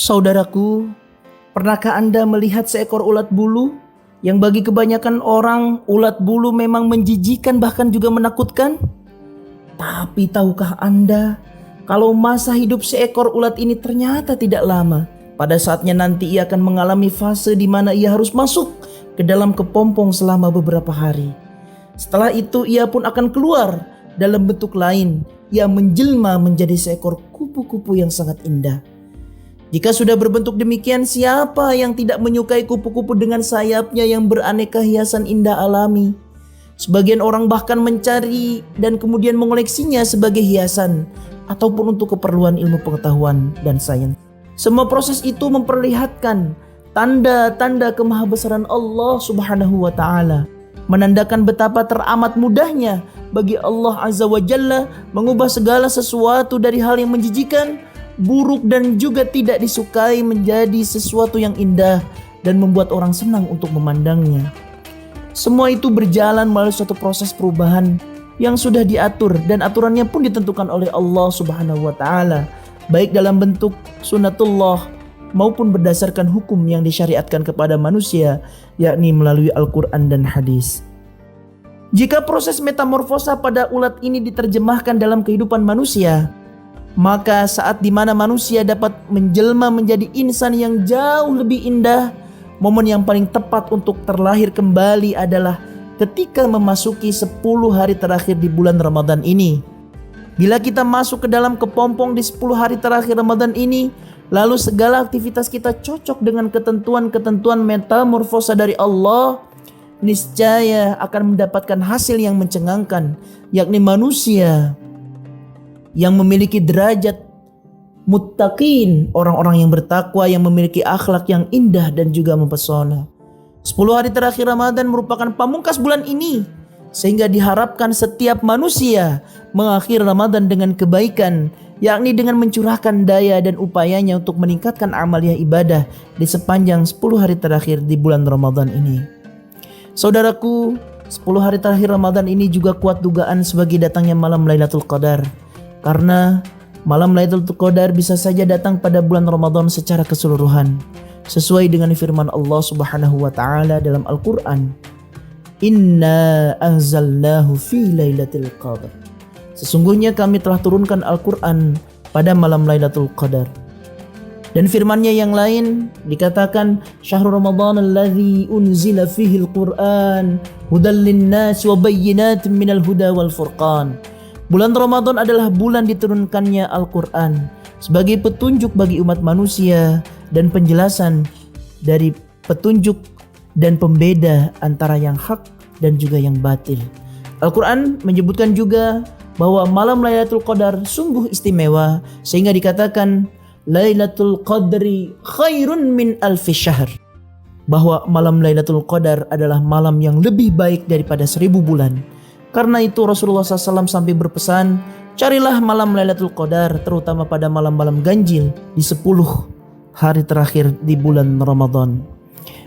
Saudaraku, pernahkah Anda melihat seekor ulat bulu? Yang bagi kebanyakan orang, ulat bulu memang menjijikan bahkan juga menakutkan. Tapi tahukah Anda, kalau masa hidup seekor ulat ini ternyata tidak lama. Pada saatnya nanti ia akan mengalami fase di mana ia harus masuk ke dalam kepompong selama beberapa hari. Setelah itu ia pun akan keluar dalam bentuk lain. Ia menjelma menjadi seekor kupu-kupu yang sangat indah. Jika sudah berbentuk demikian, siapa yang tidak menyukai kupu-kupu dengan sayapnya yang beraneka hiasan indah alami? Sebagian orang bahkan mencari dan kemudian mengoleksinya sebagai hiasan ataupun untuk keperluan ilmu pengetahuan dan sains. Semua proses itu memperlihatkan tanda-tanda kemahabesaran Allah Subhanahu wa Ta'ala, menandakan betapa teramat mudahnya bagi Allah Azza wa Jalla mengubah segala sesuatu dari hal yang menjijikan, buruk dan juga tidak disukai menjadi sesuatu yang indah dan membuat orang senang untuk memandangnya. Semua itu berjalan melalui suatu proses perubahan yang sudah diatur dan aturannya pun ditentukan oleh Allah Subhanahu wa Ta'ala, baik dalam bentuk sunnatullah maupun berdasarkan hukum yang disyariatkan kepada manusia, yakni melalui Al-Quran dan hadis. Jika proses metamorfosa pada ulat ini diterjemahkan dalam kehidupan manusia, maka saat dimana manusia dapat menjelma menjadi insan yang jauh lebih indah, momen yang paling tepat untuk terlahir kembali adalah ketika memasuki 10 hari terakhir di bulan Ramadan ini. Bila kita masuk ke dalam kepompong di 10 hari terakhir Ramadan ini, lalu segala aktivitas kita cocok dengan ketentuan-ketentuan metamorfosa dari Allah, niscaya akan mendapatkan hasil yang mencengangkan, yakni manusia yang memiliki derajat muttaqin, orang-orang yang bertakwa yang memiliki akhlak yang indah dan juga mempesona. 10 hari terakhir Ramadan merupakan pamungkas bulan ini, sehingga diharapkan setiap manusia mengakhiri Ramadan dengan kebaikan, yakni dengan mencurahkan daya dan upayanya untuk meningkatkan amaliyah ibadah di sepanjang 10 hari terakhir di bulan Ramadan ini. Saudaraku, 10 hari terakhir Ramadan ini juga kuat dugaan sebagai datangnya malam Lailatul Qadar. Karena malam Lailatul Qadar bisa saja datang pada bulan Ramadan secara keseluruhan, sesuai dengan firman Allah Subhanahu wa Ta'ala dalam Al-Quran, Inna anzalnahu fi Lailatul Qadar. Sesungguhnya kami telah turunkan Al-Quran pada malam Lailatul Qadar. Dan firmannya yang lain dikatakan, Syahrul Ramadan alladzi unzila fihi Al-Quran hudal linnas wa bayyinatin minal huda wal furqan. Bulan Ramadan adalah bulan diturunkannya Al-Quran sebagai petunjuk bagi umat manusia dan penjelasan dari petunjuk dan pembeda antara yang hak dan juga yang batil. Al-Quran menyebutkan juga bahwa malam Lailatul Qadar sungguh istimewa, sehingga dikatakan Lailatul Qadri khairun min alfi syahr, bahwa malam Lailatul Qadar adalah malam yang lebih baik daripada 1000 bulan. Karena itu Rasulullah SAW sampai berpesan, carilah malam Lailatul Qadar, terutama pada malam-malam ganjil di 10 hari terakhir di bulan Ramadan.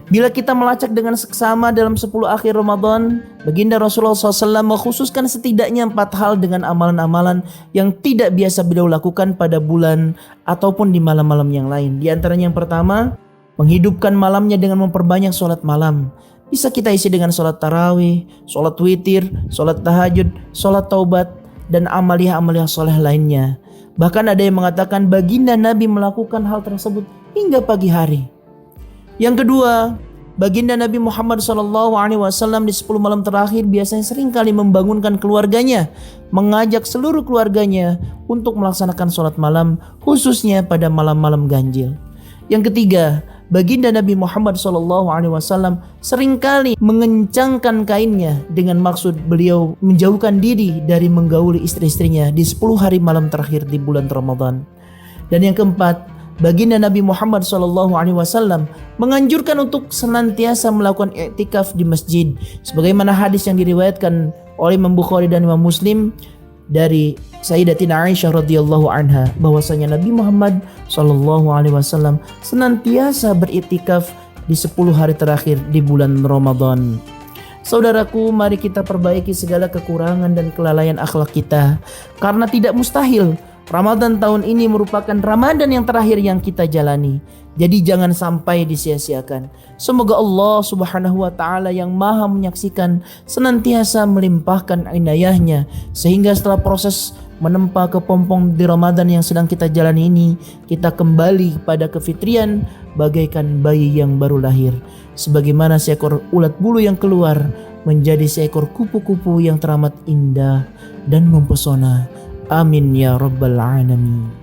Bila kita melacak dengan seksama dalam 10 akhir Ramadan, baginda Rasulullah SAW mengkhususkan setidaknya 4 hal dengan amalan-amalan yang tidak biasa beliau lakukan pada bulan ataupun di malam-malam yang lain. Di antaranya yang pertama, menghidupkan malamnya dengan memperbanyak sholat malam. Bisa kita isi dengan sholat tarawih, sholat witir, sholat tahajud, sholat taubat, dan amaliyah-amaliyah soleh lainnya. Bahkan ada yang mengatakan baginda Nabi melakukan hal tersebut hingga pagi hari. Yang kedua, baginda Nabi Muhammad SAW di 10 malam terakhir biasanya seringkali membangunkan keluarganya, mengajak seluruh keluarganya untuk melaksanakan sholat malam, khususnya pada malam-malam ganjil. Yang ketiga, baginda Nabi Muhammad SAW seringkali mengencangkan kainnya dengan maksud beliau menjauhkan diri dari menggauli istri-istrinya di 10 hari malam terakhir di bulan Ramadan. Dan yang keempat, baginda Nabi Muhammad SAW menganjurkan untuk senantiasa melakukan i'tikaf di masjid, sebagaimana hadis yang diriwayatkan oleh Imam Bukhari dan Imam Muslim dari Sayyidatina Aisyah radhiyallahu anha, bahwasanya Nabi Muhammad SAW senantiasa beriktikaf di 10 hari terakhir di bulan Ramadan. Saudaraku, mari kita perbaiki segala kekurangan dan kelalaian akhlak kita, karena tidak mustahil Ramadan tahun ini merupakan Ramadan yang terakhir yang kita jalani. Jadi jangan sampai disia-siakan. Semoga Allah Subhanahu wa taala yang Maha menyaksikan senantiasa melimpahkan inayahnya sehingga setelah proses menempa kepompong di Ramadan yang sedang kita jalani ini, kita kembali pada kefitrian bagaikan bayi yang baru lahir. Sebagaimana seekor ulat bulu yang keluar menjadi seekor kupu-kupu yang teramat indah dan mempesona. Amin ya rabbal alamin.